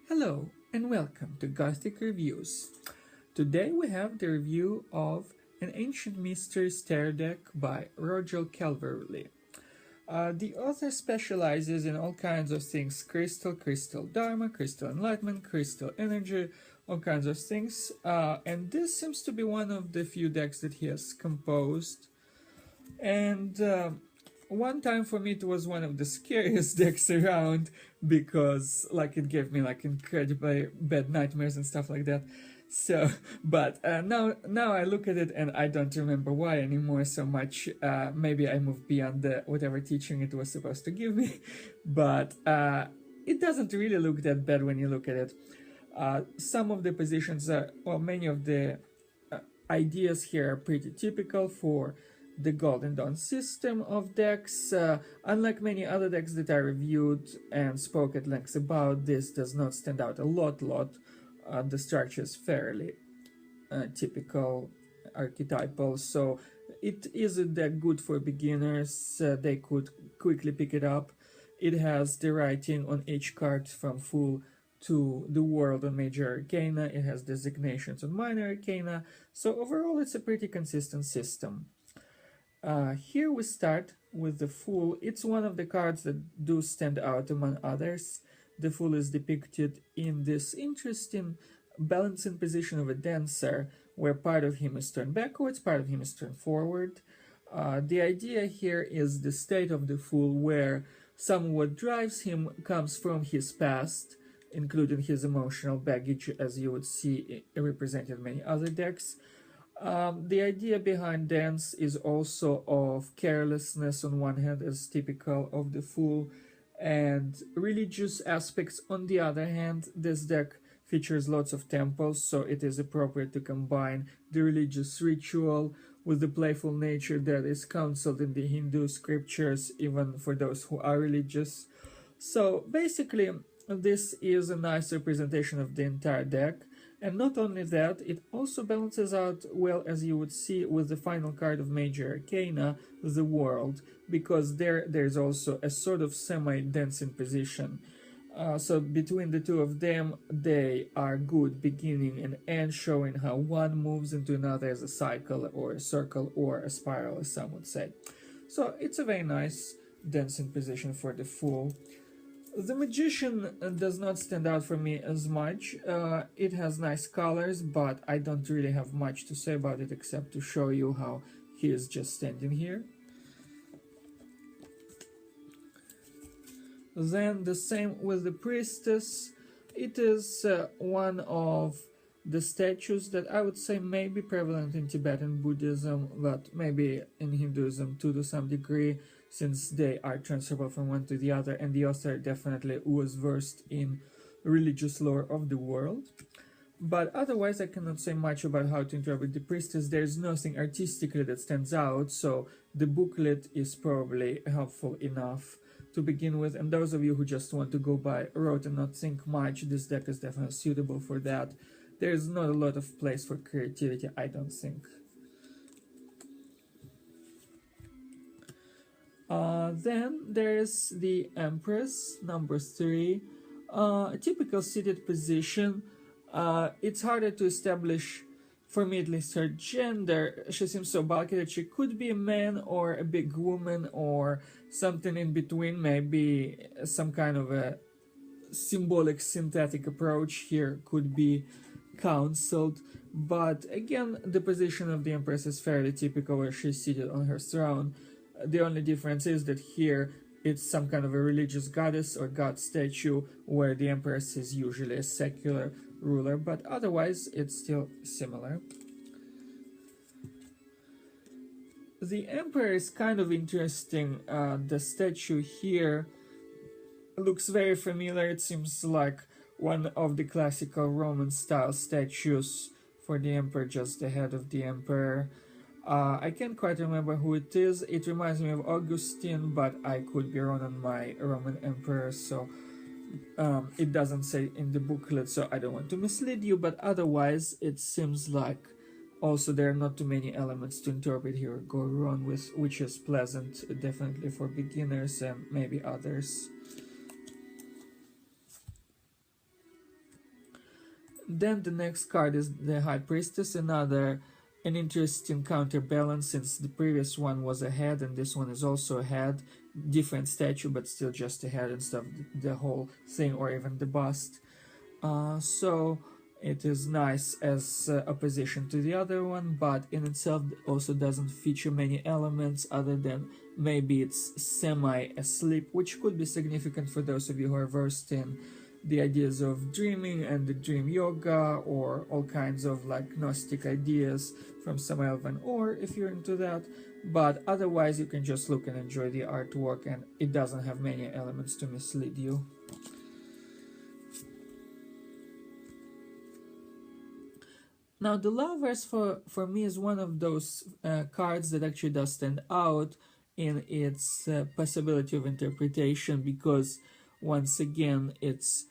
Hello and welcome to Gothic Reviews. Today we have the review of An Ancient Mysteries Tarot Deck by Roger Calverley. The author specializes in all kinds of things: crystal dharma, crystal enlightenment, crystal energy, all kinds of things. And this seems to be one of the few decks that he has composed. And one time for me it was one of the scariest decks around because it gave me incredibly bad nightmares and stuff like that. So, but now I look at it and I don't remember why anymore so much. Maybe I moved beyond whatever teaching it was supposed to give me, but it doesn't really look that bad when you look at it. Some of the positions many of the ideas here are pretty typical for the Golden Dawn system of decks. Unlike many other decks that I reviewed and spoke at length about, this does not stand out a lot. The structure is fairly typical, archetypal, so it is a deck good for beginners. They could quickly pick it up. It has the writing on each card from full to the world on Major Arcana. It has designations on Minor Arcana, so overall it's a pretty consistent system. Here we start with the Fool. It's one of the cards that do stand out among others. The Fool is depicted in this interesting balancing position of a dancer, where part of him is turned backwards, part of him is turned forward. The idea here is the state of the Fool, where some what drives him comes from his past, including his emotional baggage, as you would see represented in many other decks. The idea behind dance is also of carelessness on one hand, as typical of the Fool, and religious aspects on the other hand. This deck features lots of temples, so it is appropriate to combine the religious ritual with the playful nature that is counseled in the Hindu scriptures, even for those who are religious. So basically, this is a nice representation of the entire deck. And not only that, it also balances out well, as you would see with the final card of Major Arcana, the World, because there's also a sort of semi-dancing position. So between the two of them, they are good beginning and end, showing how one moves into another as a cycle or a circle or a spiral, as some would say. So it's a very nice dancing position for the Fool. The Magician does not stand out for me as much. It has nice colors, but I don't really have much to say about it except to show you how he is just standing here. Then the same with the Priestess. It is one of the statues that I would say may be prevalent in Tibetan Buddhism, but maybe in Hinduism too to some degree, since they are transferable from one to the other, and the author definitely was versed in religious lore of the world. But otherwise I cannot say much about how to interpret the Priestess. There's nothing artistically that stands out, so the booklet is probably helpful enough to begin with, and those of you who just want to go by rote and not think much, this deck is definitely suitable for that. There's not a lot of place for creativity, I don't think. Then there's the Empress, number 3. A typical seated position. It's harder to establish, for me at least, her gender. She seems so bulky that she could be a man or a big woman or something in between, maybe some kind of a symbolic synthetic approach here could be counseled. But again, the position of the Empress is fairly typical, where she's seated on her throne. The only difference is that here it's some kind of a religious goddess or god statue, where the Empress is usually a secular ruler, but otherwise it's still similar. The Emperor is kind of interesting. The statue here looks very familiar. It seems like one of the classical Roman style statues for the Emperor, just the head of the Emperor. I can't quite remember who it is. It reminds me of Augustine, but I could be wrong on my Roman emperor, so it doesn't say in the booklet, so I don't want to mislead you, but otherwise it seems like also there are not too many elements to interpret here or go wrong with, which is pleasant, definitely for beginners and maybe others. Then the next card is the High Priestess, an interesting counterbalance since the previous one was a head and this one is also a head, different statue but still just a head instead of the whole thing or even the bust. So it is nice as opposition to the other one, but in itself also doesn't feature many elements other than maybe it's semi-asleep, which could be significant for those of you who are versed in the ideas of dreaming and the dream yoga or all kinds of like Gnostic ideas from some Elven, or if you're into that. But otherwise you can just look and enjoy the artwork, and it doesn't have many elements to mislead you. Now the Lovers for me is one of those cards that actually does stand out in its possibility of interpretation, because once again it's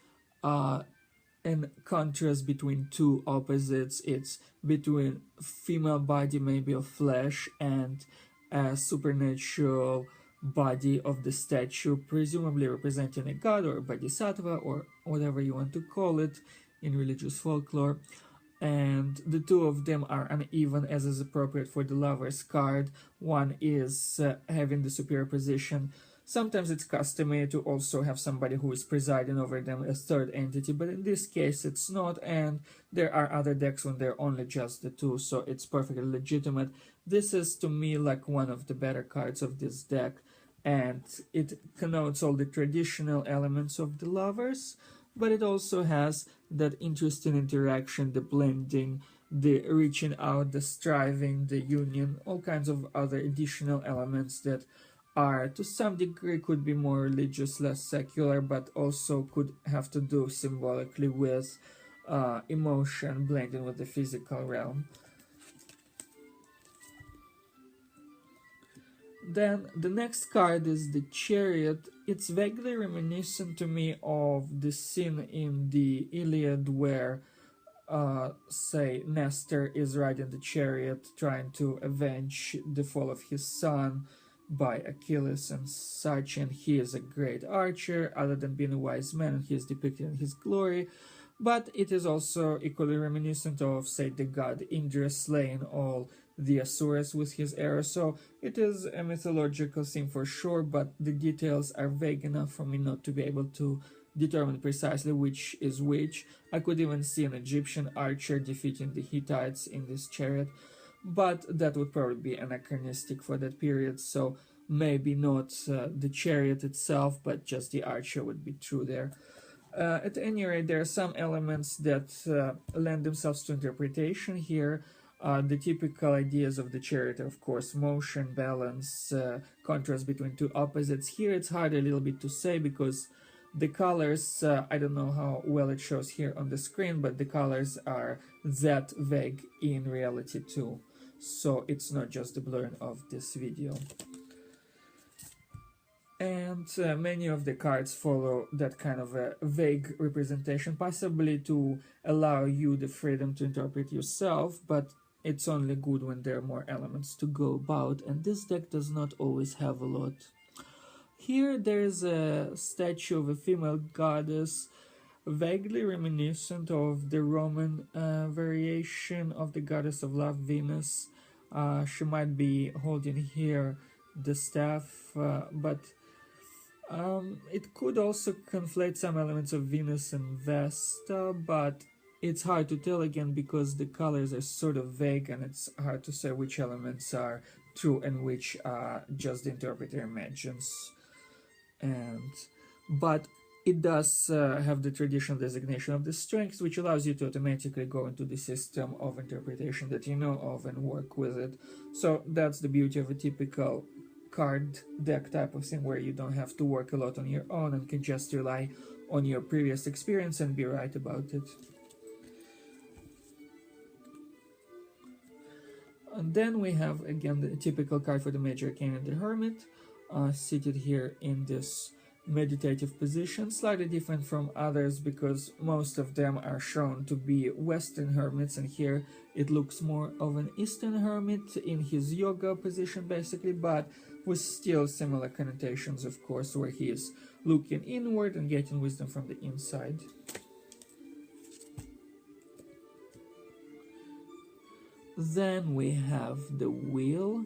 in contrast between two opposites. It's between female body, maybe of flesh, and a supernatural body of the statue, presumably representing a god or a bodhisattva or whatever you want to call it in religious folklore. And the two of them are uneven, as is appropriate for the Lovers card. One is having the superior position. Sometimes it's customary to also have somebody who is presiding over them, a third entity, but in this case it's not, and there are other decks when they're only just the two, so it's perfectly legitimate. This is to me like one of the better cards of this deck, and it connotes all the traditional elements of the Lovers, but it also has that interesting interaction, the blending, the reaching out, the striving, the union, all kinds of other additional elements that are to some degree could be more religious, less secular, but also could have to do symbolically with emotion blending with the physical realm. Then the next card is the Chariot. It's vaguely reminiscent to me of the scene in the Iliad where say Nestor is riding the chariot trying to avenge the fall of his son by Achilles and such, and he is a great archer other than being a wise man, and he is depicted in his glory. But it is also equally reminiscent of, say, the god Indra slaying all the Asuras with his arrow. So it is a mythological theme for sure, but the details are vague enough for me not to be able to determine precisely which is which. I could even see an Egyptian archer defeating the Hittites in this chariot, but that would probably be anachronistic for that period, so maybe not the chariot itself, but just the archer would be true there. At any rate, there are some elements that lend themselves to interpretation here. The typical ideas of the chariot are, of course, motion, balance, contrast between two opposites. Here it's hard a little bit to say because the colors, I don't know how well it shows here on the screen, but the colors are that vague in reality too. So it's not just the blurring of this video. And many of the cards follow that kind of a vague representation, possibly to allow you the freedom to interpret yourself, but it's only good when there are more elements to go about, and this deck does not always have a lot. Here there's a statue of a female goddess, vaguely reminiscent of the Roman variation of the goddess of love, Venus. She might be holding here the staff, but it could also conflate some elements of Venus and Vesta, but it's hard to tell again because the colors are sort of vague and it's hard to say which elements are true and which just the interpreter imagines. But it does have the traditional designation of the strengths, which allows you to automatically go into the system of interpretation that you know of and work with it. So that's the beauty of a typical card deck type of thing, where you don't have to work a lot on your own and can just rely on your previous experience and be right about it. And then we have again the typical card for the Major Arcana, the Hermit, seated here in this meditative position, slightly different from others because most of them are shown to be Western hermits, and here it looks more of an Eastern hermit in his yoga position basically, but with still similar connotations, of course, where he is looking inward and getting wisdom from the inside. Then we have the wheel.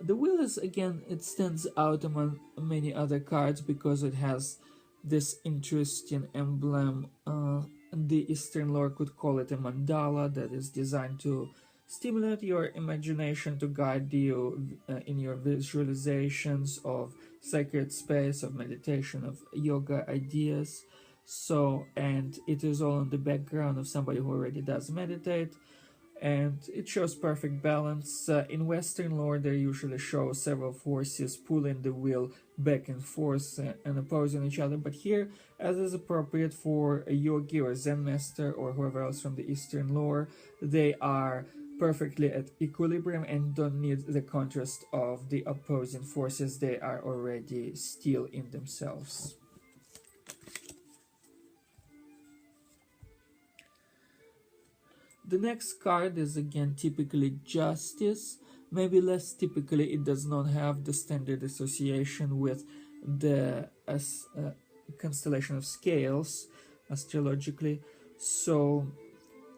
The wheel is, again, it stands out among many other cards because it has this interesting emblem. The Eastern lore could call it a mandala that is designed to stimulate your imagination, to guide you in your visualizations of sacred space, of meditation, of yoga ideas. So, and it is all on the background of somebody who already does meditate, and it shows perfect balance. In Western lore, they usually show several forces pulling the wheel back and forth and opposing each other, but here, as is appropriate for a yogi or Zen master or whoever else from the Eastern lore, they are perfectly at equilibrium and don't need the contrast of the opposing forces. They are already still in themselves. The next card is again typically Justice. Maybe less typically, it does not have the standard association with the constellation of scales astrologically. So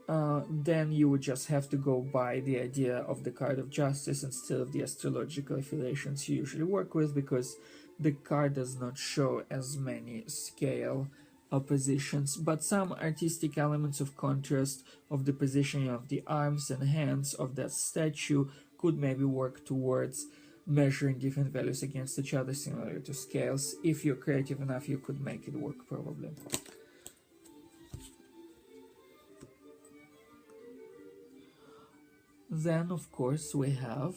then you would just have to go by the idea of the card of Justice instead of the astrological affiliations you usually work with, because the card does not show as many scale oppositions, but some artistic elements of contrast of the positioning of the arms and hands of that statue could maybe work towards measuring different values against each other, similar to scales. If you're creative enough, you could make it work, probably. Then, of course, we have,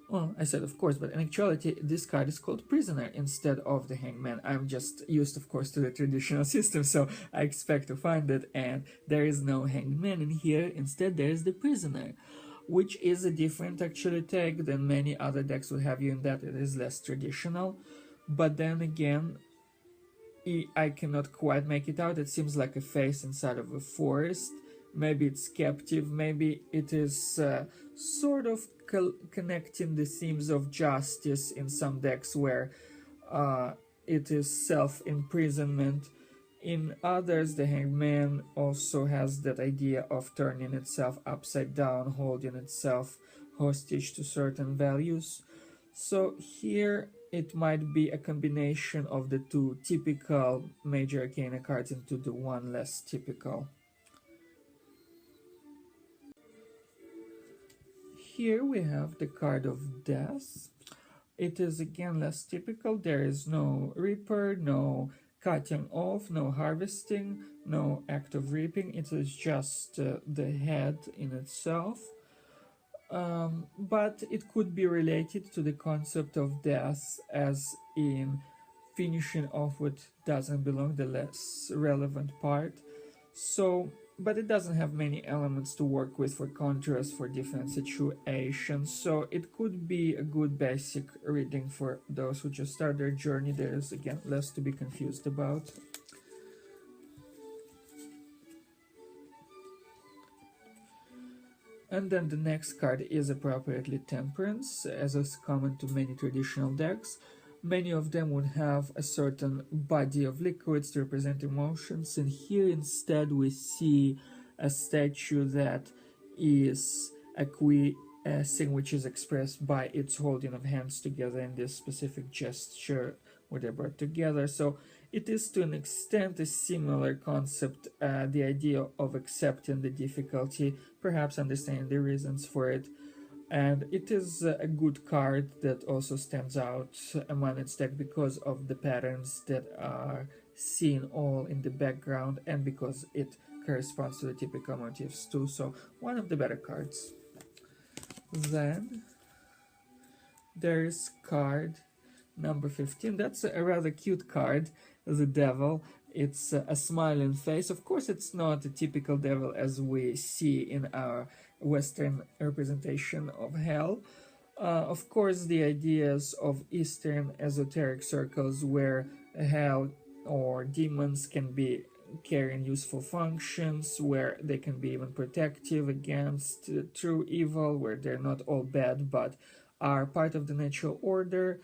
well, I said of course, but in actuality, this card is called Prisoner instead of the Hangman. I'm just used, of course, to the traditional system, so I expect to find it, and there is no Hangman in here. Instead, there is the Prisoner, which is a different, actually, tag than many other decks will have you, in that it is less traditional. But then again, I cannot quite make it out. It seems like a face inside of a forest. Maybe it's captive, maybe it is sort of connecting the themes of justice in some decks where it is self-imprisonment. In others, the Hangman also has that idea of turning itself upside down, holding itself hostage to certain values. So here it might be a combination of the two typical Major Arcana cards into the one less typical. Here we have the card of Death. It is again less typical. There is no reaper, no cutting off, no harvesting, no act of reaping. It is just the head in itself. But it could be related to the concept of death, as in finishing off what doesn't belong, the less relevant part. So, but it doesn't have many elements to work with for contrast for different situations, so it could be a good basic reading for those who just start their journey. There is again less to be confused about. And then the next card is appropriately Temperance, as is common to many traditional decks. Many of them would have a certain body of liquids to represent emotions, and here instead we see a statue that is acquiescing, which is expressed by its holding of hands together in this specific gesture where they're brought together. So it is to an extent a similar concept, the idea of accepting the difficulty, perhaps understanding the reasons for it. And it is a good card that also stands out among its deck because of the patterns that are seen all in the background and because it corresponds to the typical motifs too. So one of the better cards. Then there's card number 15. That's a rather cute card, the Devil. It's a smiling face. Of course, it's not a typical devil as we see in our Western representation of hell. Of course, the ideas of Eastern esoteric circles where hell or demons can be carrying useful functions, where they can be even protective against true evil, where they're not all bad but are part of the natural order.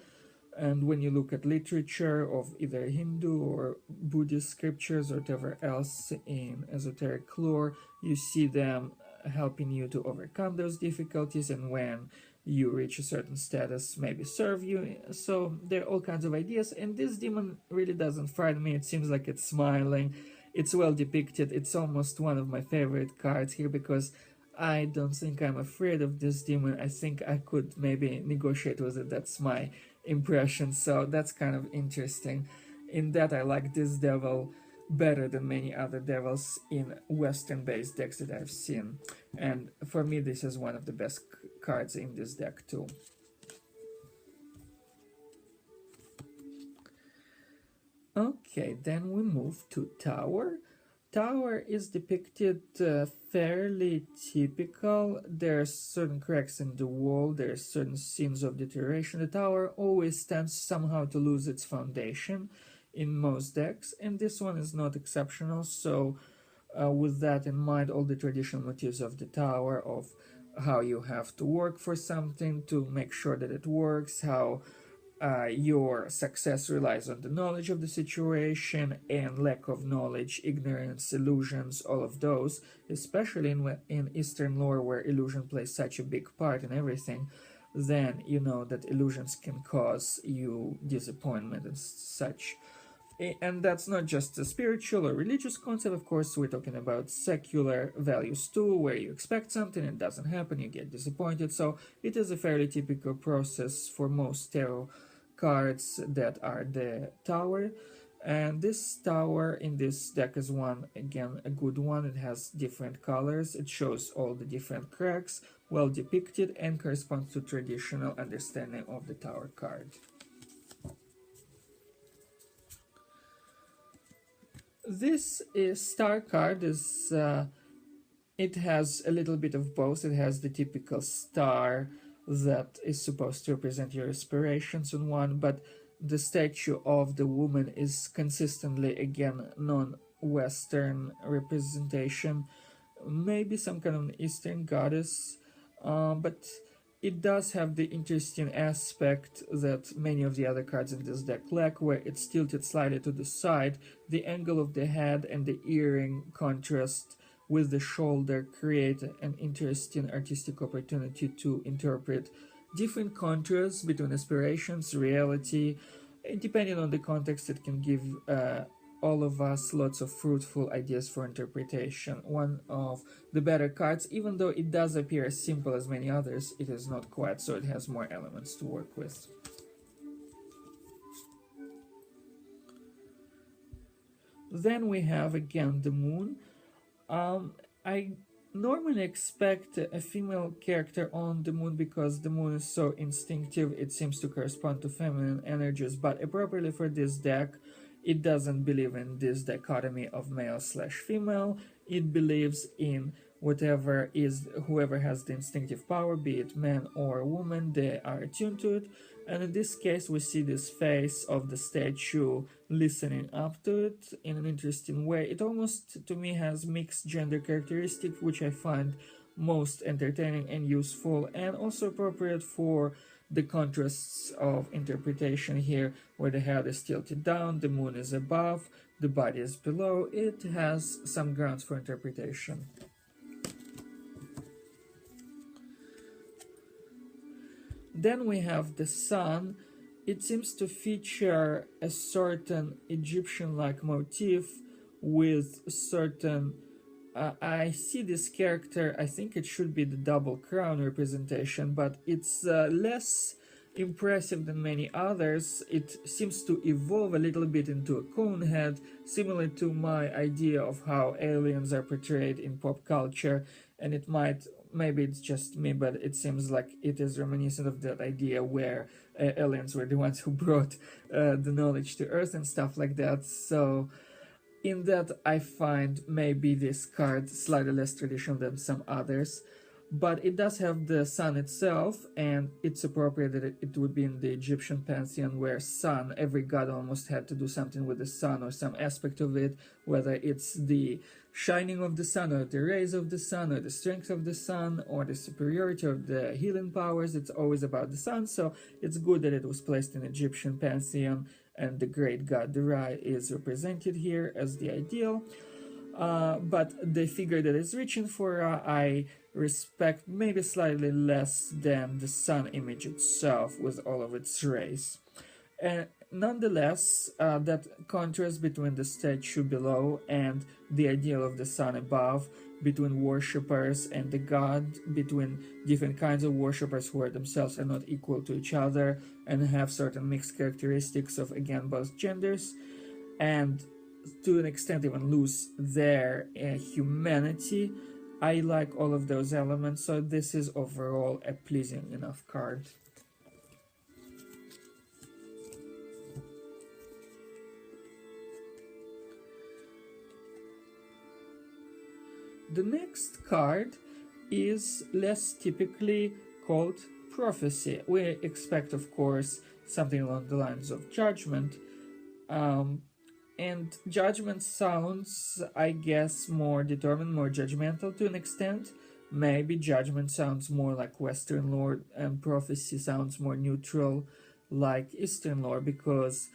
And when you look at literature of either Hindu or Buddhist scriptures or whatever else in esoteric lore, you see them helping you to overcome those difficulties, and when you reach a certain status, maybe serve you. So there are all kinds of ideas, and this demon really doesn't frighten me. It seems like it's smiling. It's well depicted. It's almost one of my favorite cards here because I don't think I'm afraid of this demon. I think I could maybe negotiate with it. That's my impression. So that's kind of interesting. In that, I like this devil better than many other devils in Western-based decks that I've seen. And for me, this is one of the best cards in this deck too. Okay, then we move to Tower. Tower is depicted fairly typical. There are certain cracks in the wall, there are certain scenes of deterioration. The tower always tends somehow to lose its foundation in most decks, and this one is not exceptional. So with that in mind, all the traditional motifs of the tower, of how you have to work for something to make sure that it works, how your success relies on the knowledge of the situation, and lack of knowledge, ignorance, illusions, all of those, especially in Eastern lore where illusion plays such a big part in everything, then you know that illusions can cause you disappointment and such. And that's not just a spiritual or religious concept, of course. We're talking about secular values too, where you expect something and it doesn't happen, you get disappointed. So it is a fairly typical process for most tarot cards that are the tower. And this tower in this deck is one, again, a good one. It has different colors, it shows all the different cracks, well depicted, and corresponds to traditional understanding of the tower card. This star card is it has a little bit of both. It has the typical star that is supposed to represent your aspirations on one, but the statue of the woman is consistently, again, non-Western representation, maybe some kind of Eastern goddess, but it does have the interesting aspect that many of the other cards in this deck lack, where it's tilted slightly to the side. The angle of the head and the earring contrast with the shoulder create an interesting artistic opportunity to interpret different contrasts between aspirations, reality, and depending on the context, it can give all of us lots of fruitful ideas for interpretation. One of the better cards, even though it does appear as simple as many others, it is not quite, so it has more elements to work with. Then we have again the moon. I normally expect a female character on the moon because the moon is so instinctive, it seems to correspond to feminine energies, but appropriately for this deck, it doesn't believe in this dichotomy of male/female. It believes in whoever has the instinctive power, be it man or woman, they are attuned to it. And in this case, we see this face of the statue listening up to it in an interesting way. It almost, to me, has mixed gender characteristics, which I find most entertaining and useful, and also appropriate for the contrasts of interpretation here, where the head is tilted down, the moon is above, the body is below. It has some grounds for interpretation. Then we have the sun. It seems to feature a certain Egyptian-like motif with certain I see this character, I think it should be the double crown representation, but it's less impressive than many others. It seems to evolve a little bit into a cone head, similar to my idea of how aliens are portrayed in pop culture, and it might, maybe it's just me, but it seems like it is reminiscent of that idea where aliens were the ones who brought the knowledge to Earth and stuff like that. So in that, I find maybe this card slightly less traditional than some others, but it does have the sun itself, and it's appropriate that it would be in the Egyptian pantheon, where sun, every god almost had to do something with the sun or some aspect of it, whether it's the shining of the sun or the rays of the sun or the strength of the sun or the superiority of the healing powers. It's always about the sun, so it's good that it was placed in Egyptian pantheon, and the great god Ra is represented here as the ideal. but the figure that is reaching for I respect maybe slightly less than the sun image itself with all of its rays. And nonetheless, that contrast between the statue below and the ideal of the sun above, between worshippers and the god, between different kinds of worshippers who are themselves are not equal to each other and have certain mixed characteristics of, again, both genders, and to an extent even lose their humanity. I like all of those elements, so this is overall a pleasing enough card. The next card is less typically called Prophecy. We expect, of course, something along the lines of Judgment. And Judgment sounds, I guess, more determined, more judgmental to an extent. Maybe Judgment sounds more like Western lore, and Prophecy sounds more neutral, like Eastern lore, because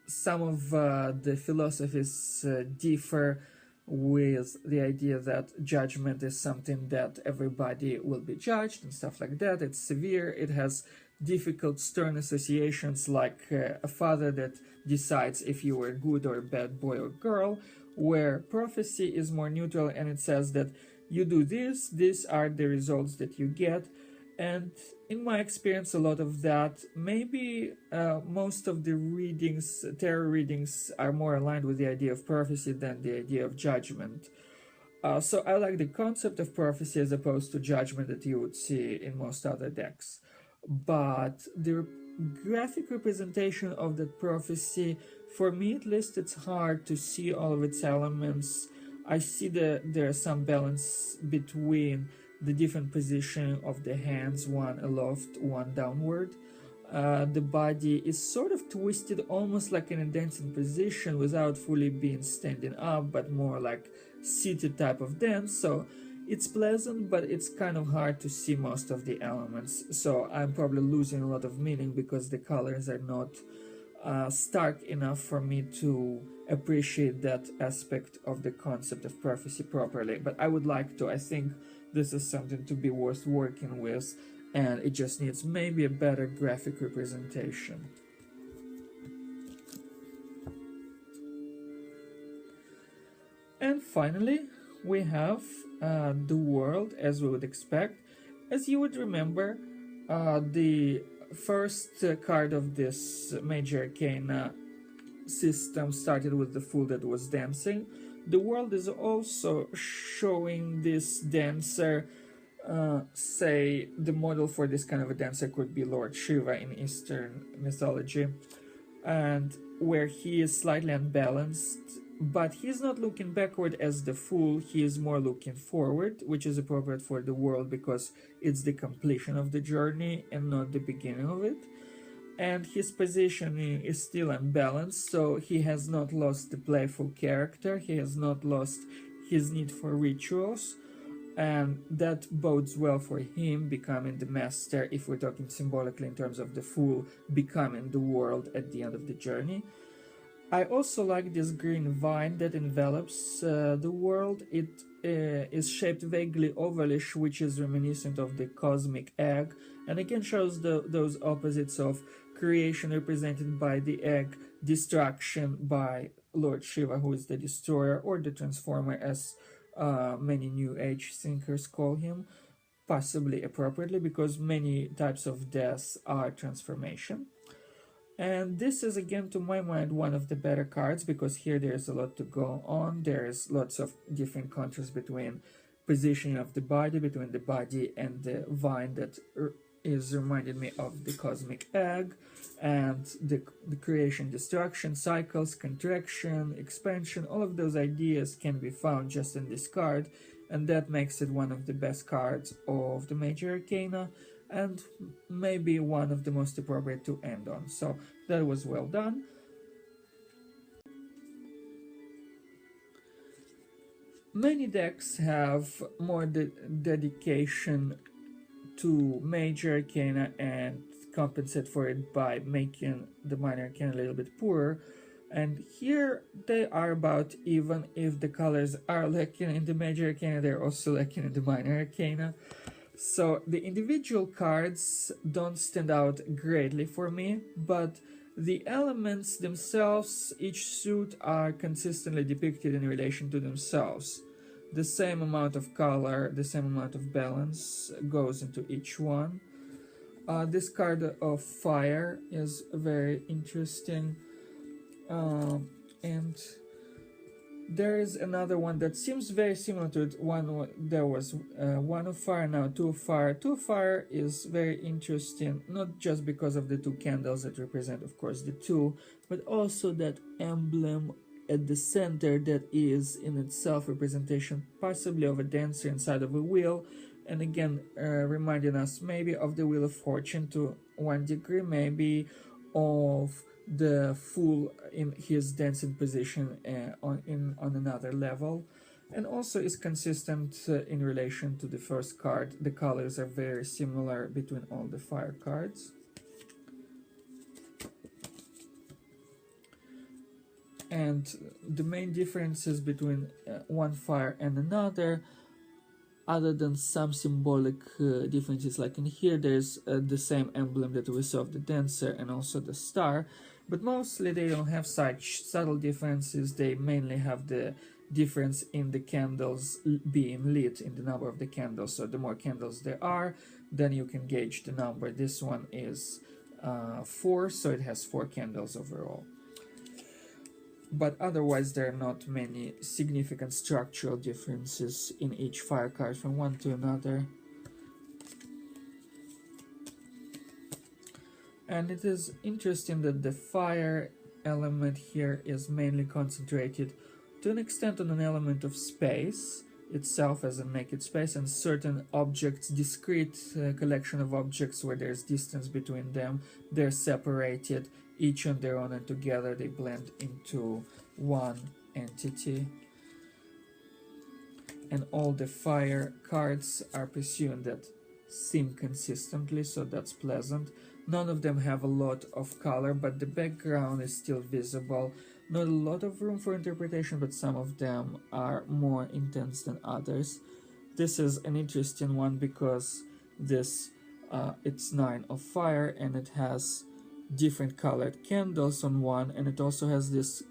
some of the philosophies differ with the idea that judgment is something that everybody will be judged and stuff like that. It's severe, it has difficult, stern associations like a father that decides if you were a good or a bad boy or girl, where Prophecy is more neutral and it says that you do this, these are the results that you get. And in my experience, a lot of that, maybe most of the readings, tarot readings, are more aligned with the idea of prophecy than the idea of judgment. So I like the concept of prophecy as opposed to judgment that you would see in most other decks. But the graphic representation of that prophecy, for me at least, it's hard to see all of its elements. I see that there's some balance between the different position of the hands, one aloft, one downward. The body is sort of twisted, almost like in a dancing position without fully being standing up, but more like seated type of dance. So it's pleasant, but it's kind of hard to see most of the elements. So I'm probably losing a lot of meaning because the colors are not stark enough for me to appreciate that aspect of the concept of prophecy properly. But I would like to. I think this is something to be worth working with, and it just needs maybe a better graphic representation. And finally, we have the world, as we would expect. As you would remember, the first card of this Major Arcana system started with the fool that was dancing. The world is also showing this dancer. Say the model for this kind of a dancer could be Lord Shiva in Eastern mythology, and where he is slightly unbalanced, but he's not looking backward as the fool, he is more looking forward, which is appropriate for the world because it's the completion of the journey and not the beginning of it. And his positioning is still unbalanced, so he has not lost the playful character, he has not lost his need for rituals, and that bodes well for him becoming the master, if we're talking symbolically in terms of the fool becoming the world at the end of the journey. I also like this green vine that envelops the world. It is shaped vaguely ovalish, which is reminiscent of the cosmic egg, and again shows those opposites of creation represented by the egg, destruction by Lord Shiva, who is the destroyer, or the transformer, as many New Age thinkers call him, possibly appropriately, because many types of death are transformation. And this is, again, to my mind, one of the better cards, because here there's a lot to go on. There's lots of different contrasts between positioning of the body, between the body and the vine that is reminding me of the cosmic egg, and the creation, destruction, cycles, contraction, expansion. All of those ideas can be found just in this card, and that makes it one of the best cards of the Major Arcana, and maybe one of the most appropriate to end on. So that was well done. Many decks have more dedication to Major Arcana and compensate for it by making the Minor Arcana a little bit poorer. And here they are about even if the colors are lacking in the Major Arcana, they're also lacking in the Minor Arcana. So the individual cards don't stand out greatly for me, but the elements themselves, each suit, are consistently depicted in relation to themselves. The same amount of color, the same amount of balance goes into each one. This card of fire is very interesting, and there is another one that seems very similar to it. There was one of fire, now two of fire. Two of fire is very interesting, not just because of the two candles that represent, of course, the two, but also that emblem at the center that is in itself representation possibly of a dancer inside of a wheel, and again reminding us maybe of the Wheel of Fortune to one degree, maybe of the fool in his dancing position on another level, and also is consistent in relation to the first card. The colors are very similar between all the fire cards. And the main differences between one fire and another, other than some symbolic differences, like in here there's the same emblem that we saw of the dancer and also the star, but mostly they don't have such subtle differences. They mainly have the difference in the candles being lit, in the number of the candles. So the more candles there are, then you can gauge the number. This one is 4, so it has 4 candles overall. But otherwise there are not many significant structural differences in each fire card from one to another. And it is interesting that the fire element here is mainly concentrated to an extent on an element of space itself as a naked space, and certain objects, discrete collection of objects where there's distance between them, they're separated each on their own, and together they blend into one entity. And all the fire cards are pursuing that theme consistently, so that's pleasant. None of them have a lot of color, but the background is still visible. Not a lot of room for interpretation, but some of them are more intense than others. This is an interesting one because this it's 9 of fire, and it has different colored candles on one, and it also has this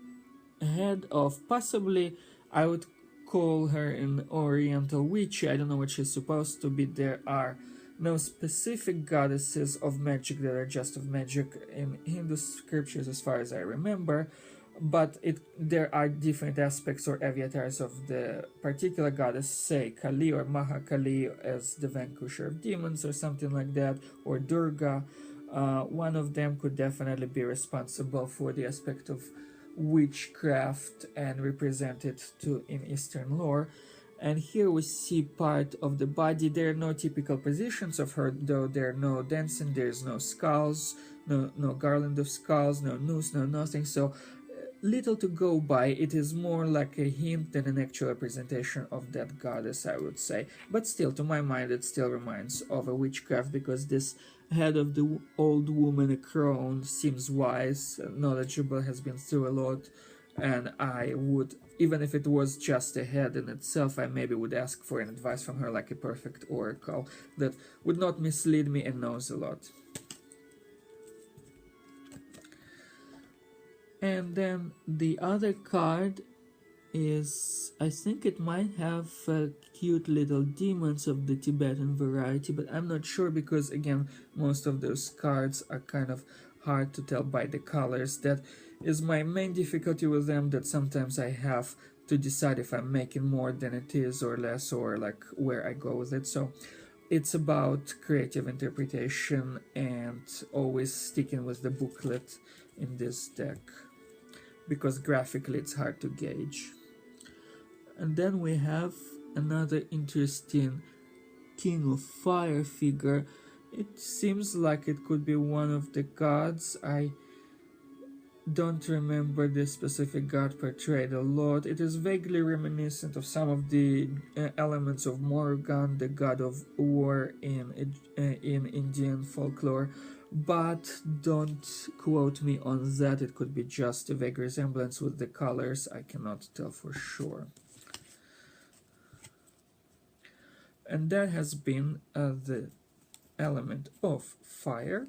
head of, possibly I would call her an oriental witch. I don't know what she's supposed to be. There are no specific goddesses of magic that are just of magic in Hindu scriptures as far as I remember, but there are different aspects or avatars of the particular goddess, say Kali or Mahakali as the vanquisher of demons or something like that, or Durga. One of them could definitely be responsible for the aspect of witchcraft and represent it in Eastern lore. And here we see part of the body. There are no typical positions of her, though. There are no dancing, there's no skulls, no garland of skulls, no noose, no nothing. So little to go by. It is more like a hint than an actual representation of that goddess, I would say. But still, to my mind, it still reminds of a witchcraft, because this head of the old woman, a crone, seems wise, knowledgeable, has been through a lot, and I would, even if it was just a head in itself, I maybe would ask for an advice from her, like a perfect oracle that would not mislead me and knows a lot. And then the other card is, I think it might have cute little demons of the Tibetan variety, but I'm not sure, because again, most of those cards are kind of hard to tell by the colors. That is my main difficulty with them, that sometimes I have to decide if I'm making more than it is or less, or like where I go with it. So it's about creative interpretation and always sticking with the booklet in this deck, because graphically it's hard to gauge. And then we have another interesting King of Fire figure. It seems like it could be one of the gods. I don't remember the specific god portrayed a lot. It is vaguely reminiscent of some of the elements of Morgan, the god of war in Indian folklore. but don't quote me on that. It could be just a vague resemblance with the colors. I cannot tell for sure. And that has been the element of fire.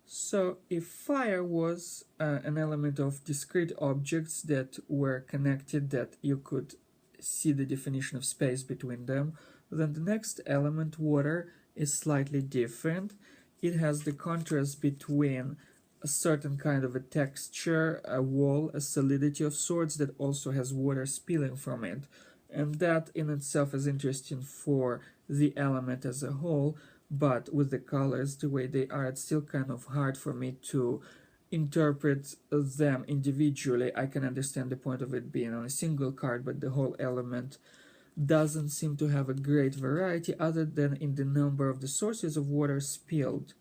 So if fire was an element of discrete objects that were connected, that you could see the definition of space between them, then the next element, water, is slightly different. It has the contrast between a certain kind of a texture, a wall, a solidity of sorts that also has water spilling from it. And that in itself is interesting for the element as a whole, but with the colors the way they are, it's still kind of hard for me to interpret them individually. I can understand the point of it being on a single card, but the whole element doesn't seem to have a great variety other than in the number of the sources of water spilled.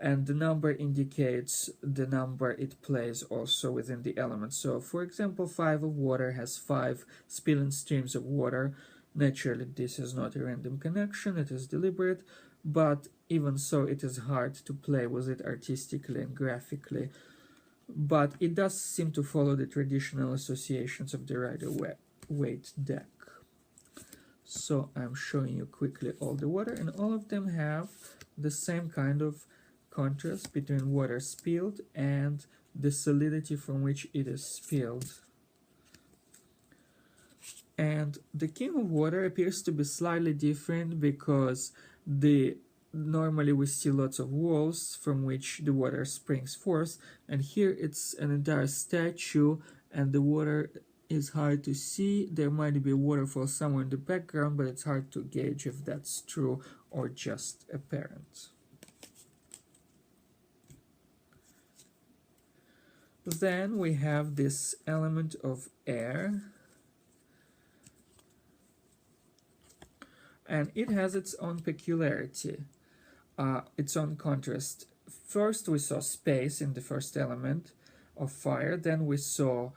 And the number indicates the number it plays also within the element. So for example, 5 of water has 5 spilling streams of water. Naturally, this is not a random connection, it is deliberate, but even so, it is hard to play with it artistically and graphically. But it does seem to follow the traditional associations of the Rider-Waite deck. So I'm showing you quickly all the water, and all of them have the same kind of contrast between water spilled and the solidity from which it is spilled. And the King of Water appears to be slightly different because normally we see lots of walls from which the water springs forth, and here it's an entire statue and the water is hard to see. There might be a waterfall somewhere in the background, but it's hard to gauge if that's true or just apparent. Then we have this element of air, and it has its own peculiarity, its own contrast. First we saw space in the first element of fire, then we saw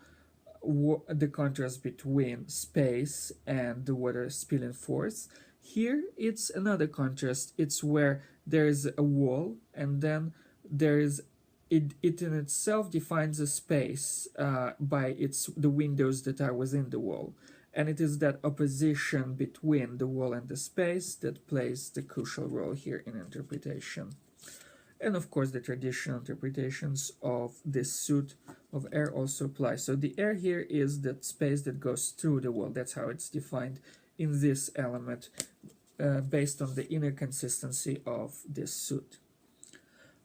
the contrast between space and the water spilling forth. Here it's another contrast. It's where there is a wall, and then there is it in itself defines a space by the windows that are within the wall. And it is that opposition between the wall and the space that plays the crucial role here in interpretation. And of course, the traditional interpretations of this suit of air also apply. So the air here is that space that goes through the wall. That's how it's defined in this element, based on the inner consistency of this suit.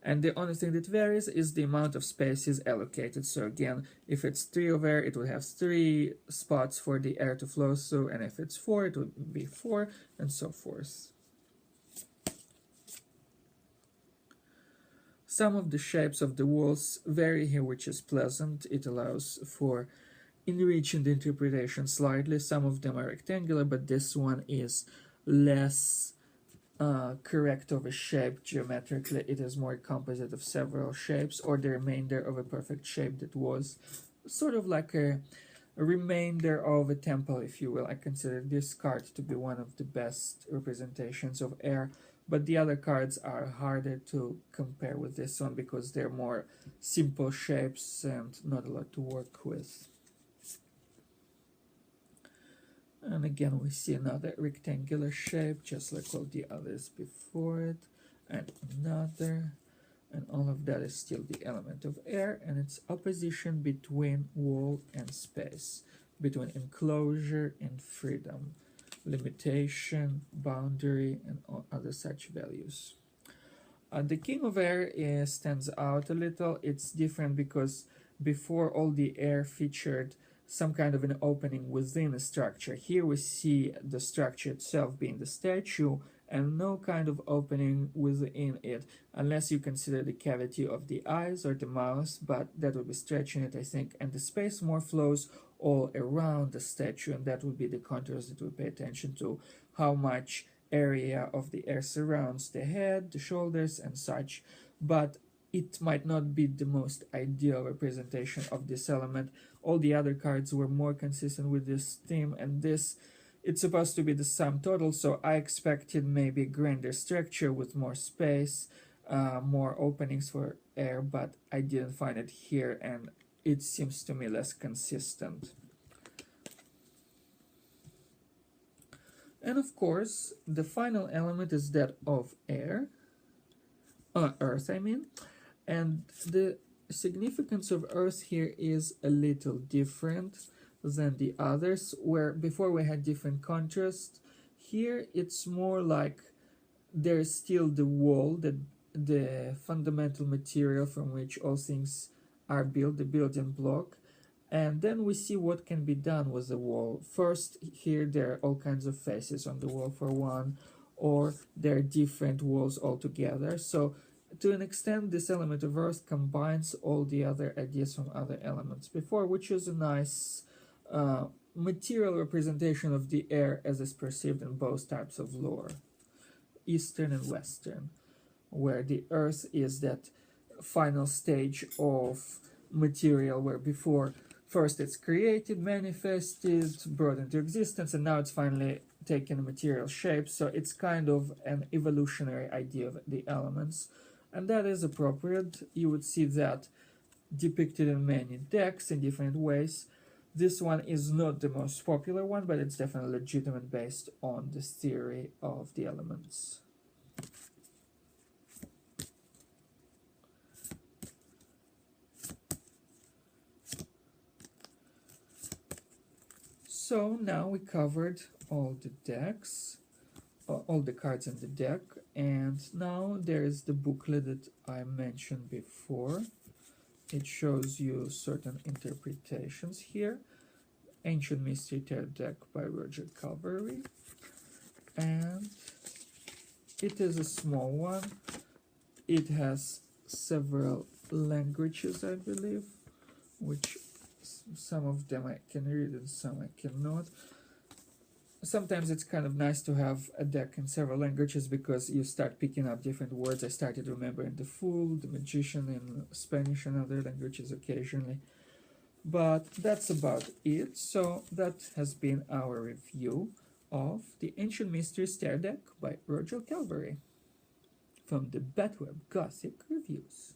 And the only thing that varies is the amount of spaces allocated. So again, if it's 3 of air, it would have 3 spots for the air to flow through, and if it's 4, it would be 4, and so forth. Some of the shapes of the walls vary here, which is pleasant. It allows for enriching the interpretation slightly. Some of them are rectangular, but this one is less correct of a shape geometrically. It is more composite of several shapes, or the remainder of a perfect shape that was sort of like a remainder of a temple, if you will. I consider this card to be one of the best representations of air, but the other cards are harder to compare with this one because they're more simple shapes and not a lot to work with. And again, we see another rectangular shape, just like all the others before it, and another, and all of that is still the element of air, and its opposition between wall and space, between enclosure and freedom, limitation, boundary, and all other such values. The King of Air stands out a little. It's different because before, all the air featured some kind of an opening within a structure. Here we see the structure itself being the statue and no kind of opening within it, unless you consider the cavity of the eyes or the mouth, but that would be stretching it, I think, and the space more flows all around the statue, and that would be the contrast that we pay attention to, how much area of the air surrounds the head, the shoulders, and such. But it might not be the most ideal representation of this element. All the other cards were more consistent with this theme, and this it's supposed to be the sum total, so I expected maybe grander structure with more space, more openings for air, but I didn't find it here, and it seems to me less consistent. And of course, the final element is that of air, earth, I mean, and the significance of earth here is a little different than the others, where before we had different contrast. Here it's more like there's still the wall, the fundamental material from which all things are built, the building block, and then we see what can be done with the wall. First, here there are all kinds of faces on the wall for one, or there are different walls altogether. So to an extent, this element of earth combines all the other ideas from other elements before, which is a nice material representation of the air as is perceived in both types of lore, Eastern and Western, where the earth is that final stage of material where before first it's created, manifested, brought into existence, and now it's finally taken a material shape. So it's kind of an evolutionary idea of the elements, and that is appropriate. You would see that depicted in many decks in different ways. This one is not the most popular one, but it's definitely legitimate based on this theory of the elements. So now we covered all the decks, all the cards in the deck, and now there is the booklet that I mentioned before. It shows you certain interpretations here. Ancient Mystery Tarot deck by Roger Calvary, and it is a small one. It has several languages, I believe, which some of them I can read and some I cannot. Sometimes it's kind of nice to have a deck in several languages because you start picking up different words. I started remembering the Fool, the Magician in Spanish and other languages occasionally. But that's about it. So that has been our review of the Ancient Mysteries Tarot deck by Roger Calvary from the Batweb Gothic Reviews.